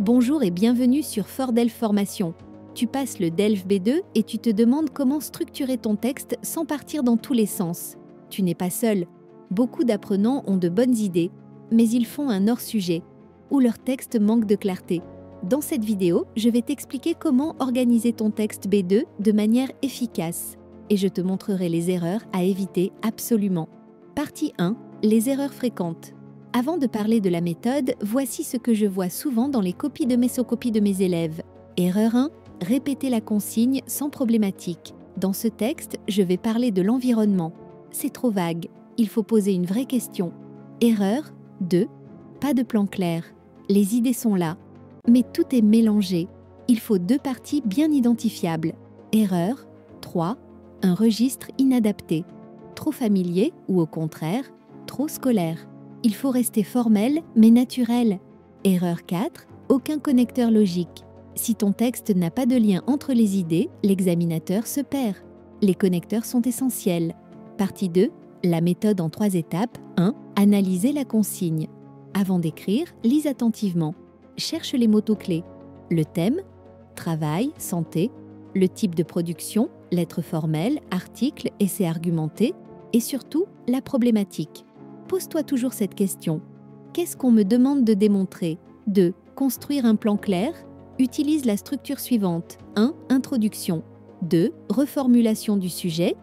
Bonjour et bienvenue sur Fordel Formation. Tu passes le DELF B2 et tu te demandes comment structurer ton texte sans partir dans tous les sens. Tu n'es pas seul. Beaucoup d'apprenants ont de bonnes idées, mais ils font un hors-sujet, ou leur texte manque de clarté. Dans cette vidéo, je vais t'expliquer comment organiser ton texte B2 de manière efficace. Et je te montrerai les erreurs à éviter absolument. Partie 1. Les erreurs fréquentes. Avant de parler de la méthode, voici ce que je vois souvent dans les copies de mésocopies de mes élèves. Erreur 1. Répéter la consigne sans problématique. Dans ce texte, je vais parler de l'environnement. C'est trop vague. Il faut poser une vraie question. Erreur 2. Pas de plan clair. Les idées sont là, mais tout est mélangé. Il faut deux parties bien identifiables. Erreur 3. Un registre inadapté. Trop familier ou au contraire, trop scolaire. Il faut rester formel mais naturel. Erreur 4. Aucun connecteur logique. Si ton texte n'a pas de lien entre les idées, l'examinateur se perd. Les connecteurs sont essentiels. Partie 2. La méthode en 3 étapes. 1. Analyser la consigne. Avant d'écrire, lis attentivement. Cherche les mots-clés. Le thème, travail, santé, le type de production, lettres formelles, articles, essais argumentés, et surtout, la problématique. Pose-toi toujours cette question. Qu'est-ce qu'on me demande de démontrer? 2. Construire un plan clair. Utilise la structure suivante. 1. Introduction. 2. Reformulation du sujet.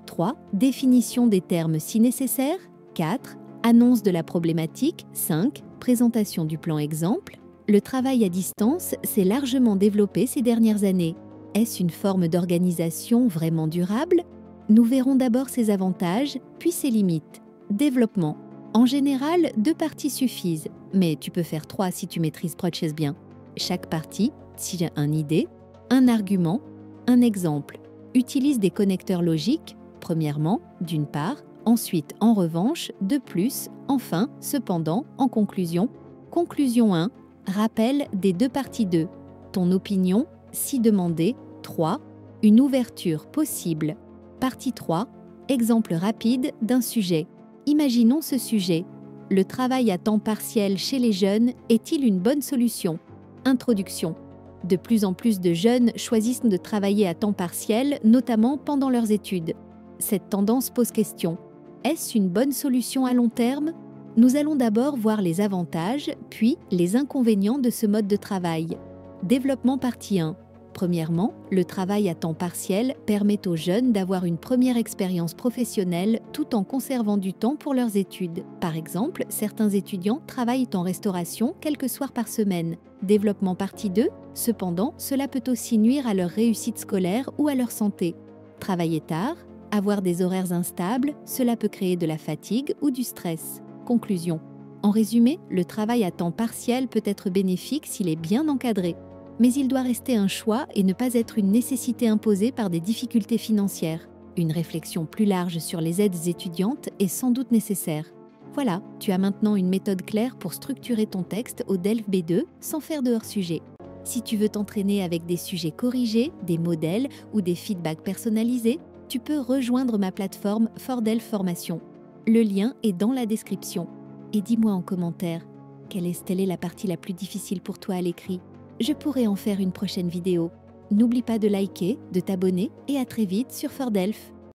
3. Définition des termes si nécessaire. 4. Annonce de la problématique. 5. Présentation du plan exemple. Le travail à distance s'est largement développé ces dernières années. Est-ce une forme d'organisation vraiment durable? Nous verrons d'abord ses avantages, puis ses limites. Développement. En général, 2 parties suffisent, mais tu peux faire 3 si tu maîtrises Process bien. Chaque partie tire une idée, un argument, un exemple. Utilise des connecteurs logiques, premièrement, d'une part, ensuite, en revanche, de plus, enfin, cependant, en conclusion. Conclusion 1. Rappel des 2 parties 2. Ton opinion, si demandé. 3. Une ouverture possible. Partie 3. Exemple rapide d'un sujet. Imaginons ce sujet. Le travail à temps partiel chez les jeunes est-il une bonne solution? Introduction. De plus en plus de jeunes choisissent de travailler à temps partiel, notamment pendant leurs études. Cette tendance pose question. Est-ce une bonne solution à long terme? Nous allons d'abord voir les avantages, puis les inconvénients de ce mode de travail. Développement partie 1. Premièrement, le travail à temps partiel permet aux jeunes d'avoir une première expérience professionnelle tout en conservant du temps pour leurs études. Par exemple, certains étudiants travaillent en restauration quelques soirs par semaine. Développement partie 2. Cependant, cela peut aussi nuire à leur réussite scolaire ou à leur santé. Travailler tard, avoir des horaires instables, cela peut créer de la fatigue ou du stress. Conclusion. En résumé, le travail à temps partiel peut être bénéfique s'il est bien encadré. Mais il doit rester un choix et ne pas être une nécessité imposée par des difficultés financières. Une réflexion plus large sur les aides étudiantes est sans doute nécessaire. Voilà, tu as maintenant une méthode claire pour structurer ton texte au DELF B2 sans faire de hors-sujet. Si tu veux t'entraîner avec des sujets corrigés, des modèles ou des feedbacks personnalisés, tu peux rejoindre ma plateforme Fordel Formation. Le lien est dans la description. Et dis-moi en commentaire, quelle est la partie la plus difficile pour toi à l'écrit? Je pourrais en faire une prochaine vidéo. N'oublie pas de liker, de t'abonner et à très vite sur Fordelf.